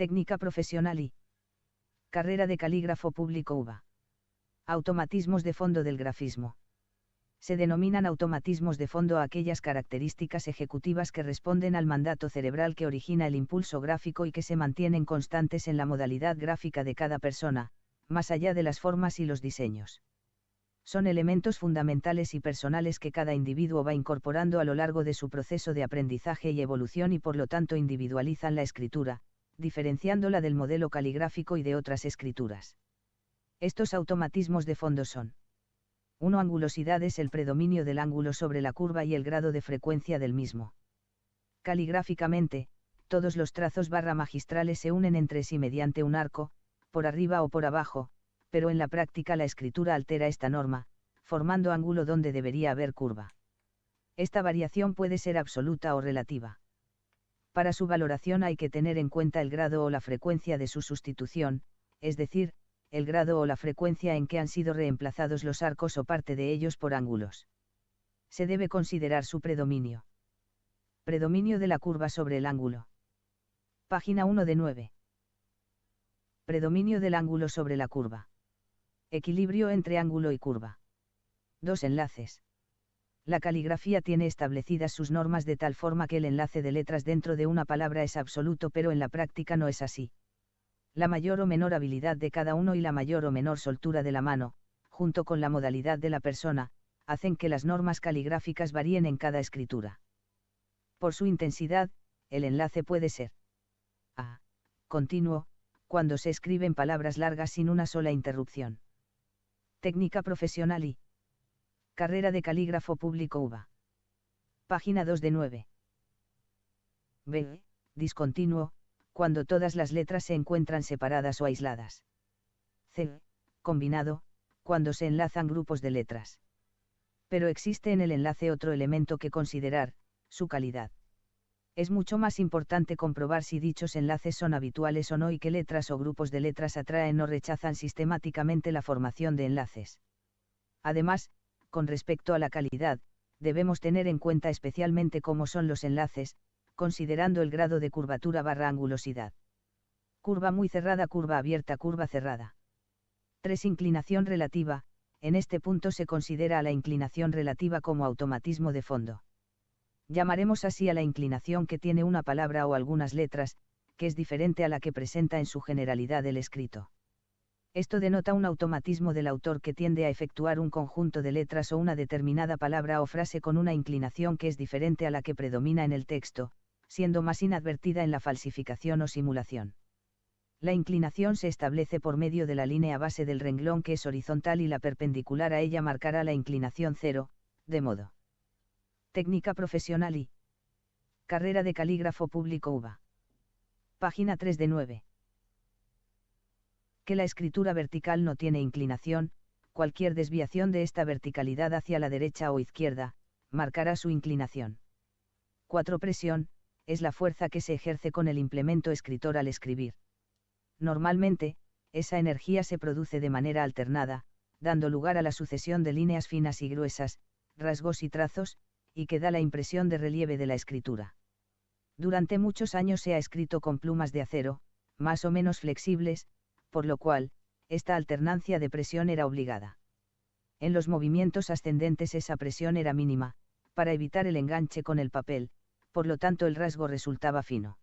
Técnica profesional y carrera de calígrafo público UVA. Automatismos de fondo del grafismo. Se denominan automatismos de fondo a aquellas características ejecutivas que responden al mandato cerebral que origina el impulso gráfico y que se mantienen constantes en la modalidad gráfica de cada persona, más allá de las formas y los diseños. Son elementos fundamentales y personales que cada individuo va incorporando a lo largo de su proceso de aprendizaje y evolución y por lo tanto individualizan la escritura, diferenciándola del modelo caligráfico y de otras escrituras. Estos automatismos de fondo son: 1. Angulosidad es el predominio del ángulo sobre la curva y el grado de frecuencia del mismo. Caligráficamente, todos los trazos barra magistrales se unen entre sí mediante un arco, por arriba o por abajo, pero en la práctica la escritura altera esta norma, formando ángulo donde debería haber curva. Esta variación puede ser absoluta o relativa. Para su valoración hay que tener en cuenta el grado o la frecuencia de su sustitución, es decir, el grado o la frecuencia en que han sido reemplazados los arcos o parte de ellos por ángulos. Se debe considerar su predominio. Predominio de la curva sobre el ángulo. Página 1 de 9. Predominio del ángulo sobre la curva. Equilibrio entre ángulo y curva. 2 enlaces. La caligrafía tiene establecidas sus normas de tal forma que el enlace de letras dentro de una palabra es absoluto, pero en la práctica no es así. La mayor o menor habilidad de cada uno y la mayor o menor soltura de la mano, junto con la modalidad de la persona, hacen que las normas caligráficas varíen en cada escritura. Por su intensidad, el enlace puede ser a. Continuo, cuando se escriben palabras largas sin una sola interrupción. Técnica profesional y carrera de calígrafo público UVA. Página 2 de 9. B. Discontinuo, cuando todas las letras se encuentran separadas o aisladas. C. Combinado, cuando se enlazan grupos de letras. Pero existe en el enlace otro elemento que considerar: su calidad. Es mucho más importante comprobar si dichos enlaces son habituales o no y qué letras o grupos de letras atraen o rechazan sistemáticamente la formación de enlaces. Además, con respecto a la calidad, debemos tener en cuenta especialmente cómo son los enlaces, considerando el grado de curvatura barra angulosidad. Curva muy cerrada, curva abierta, curva cerrada. 3. Inclinación relativa. En este punto se considera a la inclinación relativa como automatismo de fondo. Llamaremos así a la inclinación que tiene una palabra o algunas letras, que es diferente a la que presenta en su generalidad el escrito. Esto denota un automatismo del autor que tiende a efectuar un conjunto de letras o una determinada palabra o frase con una inclinación que es diferente a la que predomina en el texto, siendo más inadvertida en la falsificación o simulación. La inclinación se establece por medio de la línea base del renglón que es horizontal y la perpendicular a ella marcará la inclinación 0, de modo. Técnica profesional y carrera de calígrafo público UVA. Página 3 de 9. Que la escritura vertical no tiene inclinación, cualquier desviación de esta verticalidad hacia la derecha o izquierda, marcará su inclinación. 4. Presión, es la fuerza que se ejerce con el implemento escritor al escribir. Normalmente, esa energía se produce de manera alternada, dando lugar a la sucesión de líneas finas y gruesas, rasgos y trazos, y que da la impresión de relieve de la escritura. Durante muchos años se ha escrito con plumas de acero, más o menos flexibles, por lo cual, esta alternancia de presión era obligada. En los movimientos ascendentes esa presión era mínima, para evitar el enganche con el papel, por lo tanto el rasgo resultaba fino.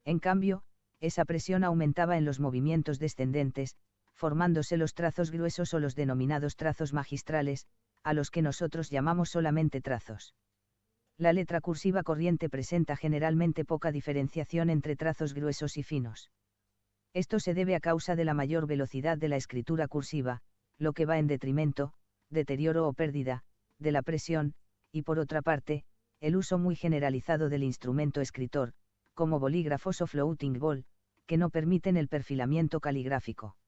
En cambio, esa presión aumentaba en los movimientos descendentes, formándose los trazos gruesos o los denominados trazos magistrales, a los que nosotros llamamos solamente trazos. La letra cursiva corriente presenta generalmente poca diferenciación entre trazos gruesos y finos. Esto se debe a causa de la mayor velocidad de la escritura cursiva, lo que va en detrimento, deterioro o pérdida, de la presión, y por otra parte, el uso muy generalizado del instrumento escritor, como bolígrafos o floating ball, que no permiten el perfilamiento caligráfico.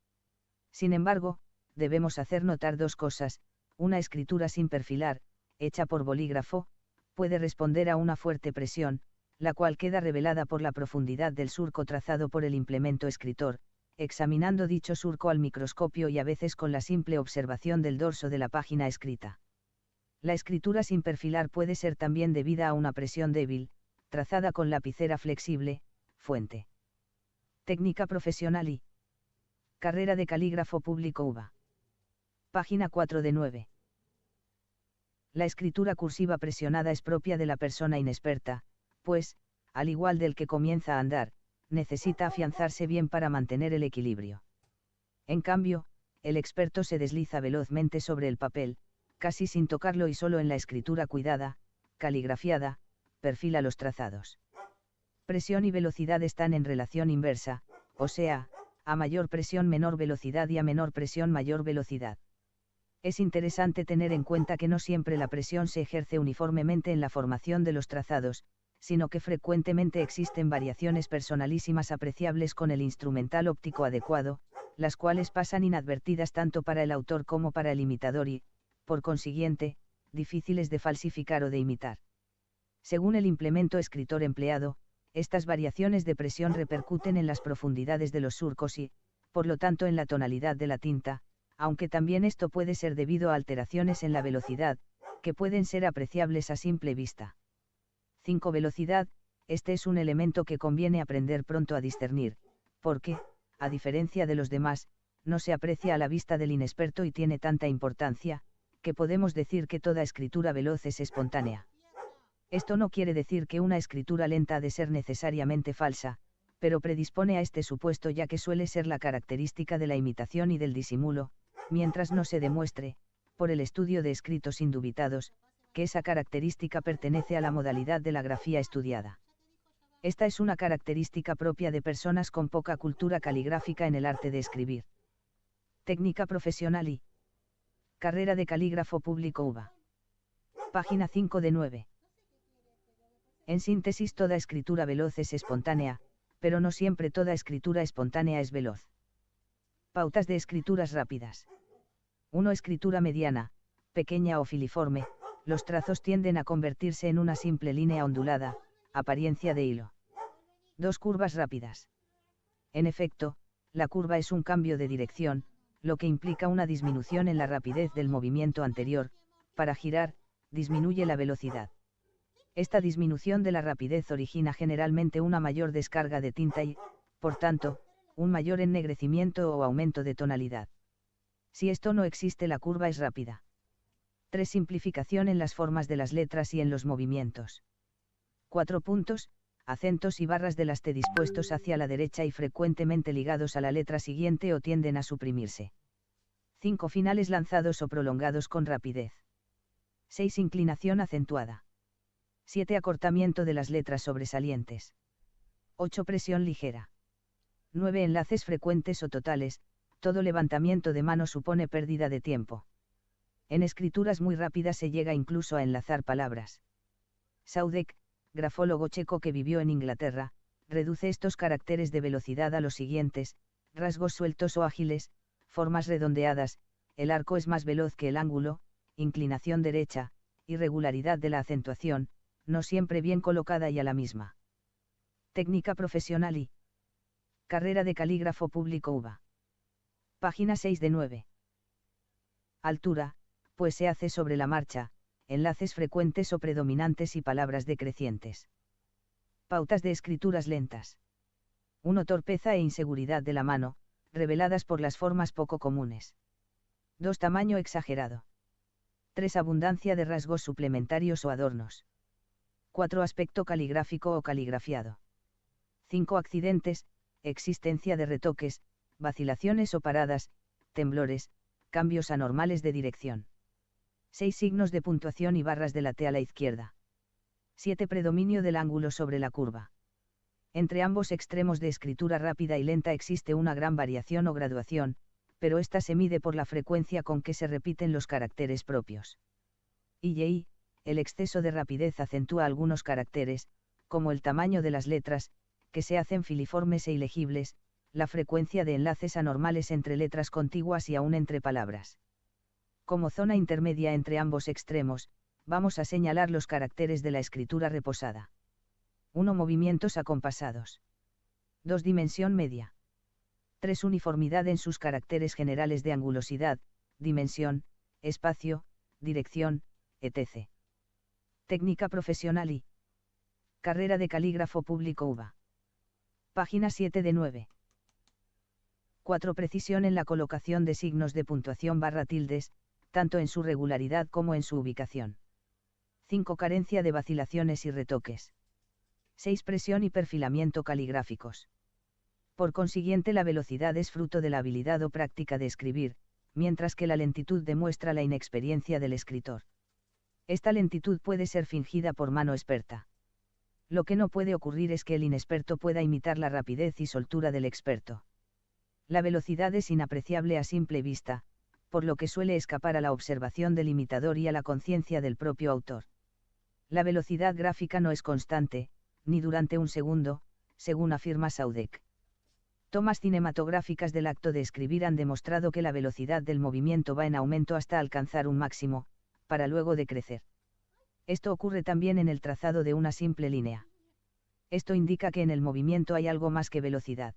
Sin embargo, debemos hacer notar dos cosas: una escritura sin perfilar, hecha por bolígrafo, puede responder a una fuerte presión, la cual queda revelada por la profundidad del surco trazado por el implemento escritor, examinando dicho surco al microscopio y a veces con la simple observación del dorso de la página escrita. La escritura sin perfilar puede ser también debida a una presión débil, trazada con lapicera flexible, fuente. Técnica profesional y carrera de calígrafo público UVA. Página 4 de 9. La escritura cursiva presionada es propia de la persona inexperta, pues, al igual del que comienza a andar, necesita afianzarse bien para mantener el equilibrio. En cambio, el experto se desliza velozmente sobre el papel, casi sin tocarlo y solo en la escritura cuidada, caligrafiada, perfila los trazados. Presión y velocidad están en relación inversa, o sea, a mayor presión menor velocidad y a menor presión mayor velocidad. Es interesante tener en cuenta que no siempre la presión se ejerce uniformemente en la formación de los trazados, sino que frecuentemente existen variaciones personalísimas apreciables con el instrumental óptico adecuado, las cuales pasan inadvertidas tanto para el autor como para el imitador y, por consiguiente, difíciles de falsificar o de imitar. Según el implemento escritor empleado, estas variaciones de presión repercuten en las profundidades de los surcos y, por lo tanto, en la tonalidad de la tinta, aunque también esto puede ser debido a alteraciones en la velocidad, que pueden ser apreciables a simple vista. 5. Velocidad. Este es un elemento que conviene aprender pronto a discernir, porque, a diferencia de los demás, no se aprecia a la vista del inexperto y tiene tanta importancia, que podemos decir que toda escritura veloz es espontánea. Esto no quiere decir que una escritura lenta ha de ser necesariamente falsa, pero predispone a este supuesto ya que suele ser la característica de la imitación y del disimulo, mientras no se demuestre, por el estudio de escritos indubitados, que esa característica pertenece a la modalidad de la grafía estudiada. Esta es una característica propia de personas con poca cultura caligráfica en el arte de escribir. Técnica profesional y carrera de calígrafo público UVA. Página 5 de 9. En síntesis, toda escritura veloz es espontánea, pero no siempre toda escritura espontánea es veloz. Pautas de escrituras rápidas. 1. Escritura mediana, pequeña o filiforme, los trazos tienden a convertirse en una simple línea ondulada, apariencia de hilo. 2. Curvas rápidas. En efecto, la curva es un cambio de dirección, lo que implica una disminución en la rapidez del movimiento anterior. Para girar, disminuye la velocidad. Esta disminución de la rapidez origina generalmente una mayor descarga de tinta y, por tanto, un mayor ennegrecimiento o aumento de tonalidad. Si esto no existe, la curva es rápida. 3. Simplificación en las formas de las letras y en los movimientos. 4 puntos, acentos y barras de las T dispuestos hacia la derecha y frecuentemente ligados a la letra siguiente o tienden a suprimirse. 5. Finales lanzados o prolongados con rapidez. 6. Inclinación acentuada. 7. Acortamiento de las letras sobresalientes. 8. Presión ligera. 9. Enlaces frecuentes o totales. Todo levantamiento de mano supone pérdida de tiempo. En escrituras muy rápidas se llega incluso a enlazar palabras. Saudek, grafólogo checo que vivió en Inglaterra, reduce estos caracteres de velocidad a los siguientes: rasgos sueltos o ágiles, formas redondeadas, el arco es más veloz que el ángulo, inclinación derecha, irregularidad de la acentuación, no siempre bien colocada y a la misma. Técnica profesional y carrera de calígrafo público UVA. Página 6 de 9. Altura, pues se hace sobre la marcha, enlaces frecuentes o predominantes y palabras decrecientes. Pautas de escrituras lentas. 1. Torpeza e inseguridad de la mano, reveladas por las formas poco comunes. 2. Tamaño exagerado. 3. Abundancia de rasgos suplementarios o adornos. 4. Aspecto caligráfico o caligrafiado. 5. Accidentes, existencia de retoques, vacilaciones o paradas, temblores, cambios anormales de dirección. 6. Signos de puntuación y barras de la T a la izquierda. 7. Predominio del ángulo sobre la curva. Entre ambos extremos de escritura rápida y lenta existe una gran variación o graduación, pero esta se mide por la frecuencia con que se repiten los caracteres propios. Y el exceso de rapidez acentúa algunos caracteres, como el tamaño de las letras, que se hacen filiformes e ilegibles, la frecuencia de enlaces anormales entre letras contiguas y aún entre palabras. Como zona intermedia entre ambos extremos, vamos a señalar los caracteres de la escritura reposada. 1. Movimientos acompasados. 2. Dimensión media. 3. Uniformidad en sus caracteres generales de angulosidad, dimensión, espacio, dirección, etc. Técnica profesional y carrera de calígrafo público UVA. Página 7 de 9. 4. Precisión en la colocación de signos de puntuación / tildes, tanto en su regularidad como en su ubicación. 5. Carencia de vacilaciones y retoques. 6. Presión y perfilamiento caligráficos. Por consiguiente, la velocidad es fruto de la habilidad o práctica de escribir, mientras que la lentitud demuestra la inexperiencia del escritor. Esta lentitud puede ser fingida por mano experta. Lo que no puede ocurrir es que el inexperto pueda imitar la rapidez y soltura del experto. La velocidad es inapreciable a simple vista, por lo que suele escapar a la observación del imitador y a la conciencia del propio autor. La velocidad gráfica no es constante, ni durante un segundo, según afirma Saudek. Tomas cinematográficas del acto de escribir han demostrado que la velocidad del movimiento va en aumento hasta alcanzar un máximo, para luego decrecer. Esto ocurre también en el trazado de una simple línea. Esto indica que en el movimiento hay algo más que velocidad.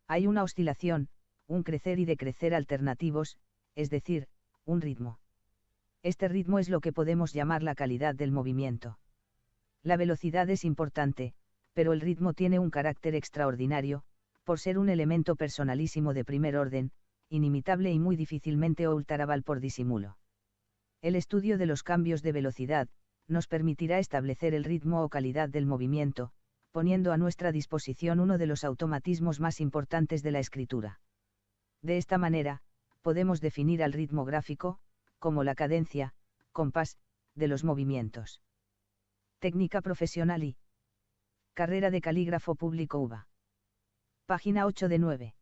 Hay una oscilación, un crecer y decrecer alternativos, es decir, un ritmo. Este ritmo es lo que podemos llamar la calidad del movimiento. La velocidad es importante, pero el ritmo tiene un carácter extraordinario, por ser un elemento personalísimo de primer orden, inimitable y muy difícilmente ocultable por disimulo. El estudio de los cambios de velocidad nos permitirá establecer el ritmo o calidad del movimiento, poniendo a nuestra disposición uno de los automatismos más importantes de la escritura. De esta manera, podemos definir al ritmo gráfico, como la cadencia, compás, de los movimientos. Técnica profesional y carrera de calígrafo público UBA. Página 8 de 9.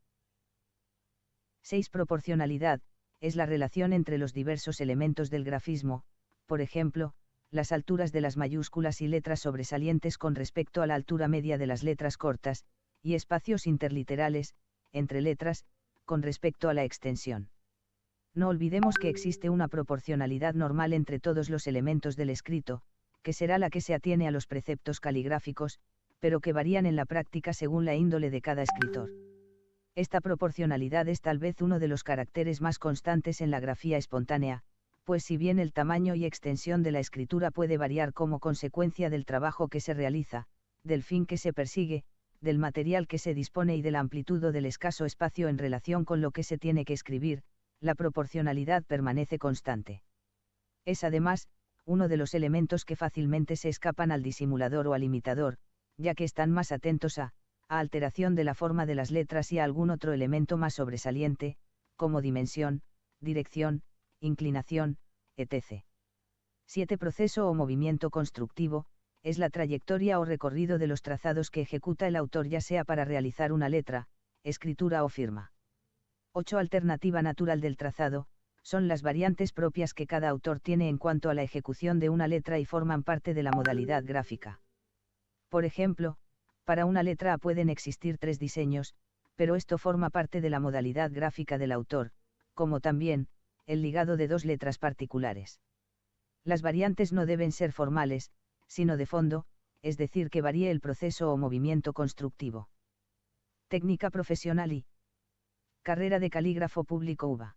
6. Proporcionalidad, es la relación entre los diversos elementos del grafismo, por ejemplo, las alturas de las mayúsculas y letras sobresalientes con respecto a la altura media de las letras cortas, y espacios interliterales, entre letras, con respecto a la extensión. No olvidemos que existe una proporcionalidad normal entre todos los elementos del escrito, que será la que se atiene a los preceptos caligráficos, pero que varían en la práctica según la índole de cada escritor. Esta proporcionalidad es tal vez uno de los caracteres más constantes en la grafía espontánea, pues si bien el tamaño y extensión de la escritura puede variar como consecuencia del trabajo que se realiza, del fin que se persigue, del material que se dispone y de la amplitud o del escaso espacio en relación con lo que se tiene que escribir, la proporcionalidad permanece constante. Es además, uno de los elementos que fácilmente se escapan al disimulador o al imitador, ya que están más atentos a alteración de la forma de las letras y a algún otro elemento más sobresaliente, como dimensión, dirección, inclinación, etc. 7. Proceso o movimiento constructivo, es la trayectoria o recorrido de los trazados que ejecuta el autor ya sea para realizar una letra, escritura o firma. 8. Alternativa natural del trazado, son las variantes propias que cada autor tiene en cuanto a la ejecución de una letra y forman parte de la modalidad gráfica. Por ejemplo, para una letra A pueden existir 3 diseños, pero esto forma parte de la modalidad gráfica del autor, como también, el ligado de 2 letras particulares. Las variantes no deben ser formales, sino de fondo, es decir que varíe el proceso o movimiento constructivo. Técnica profesional y carrera de calígrafo público UBA.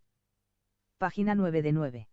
Página 9 de 9.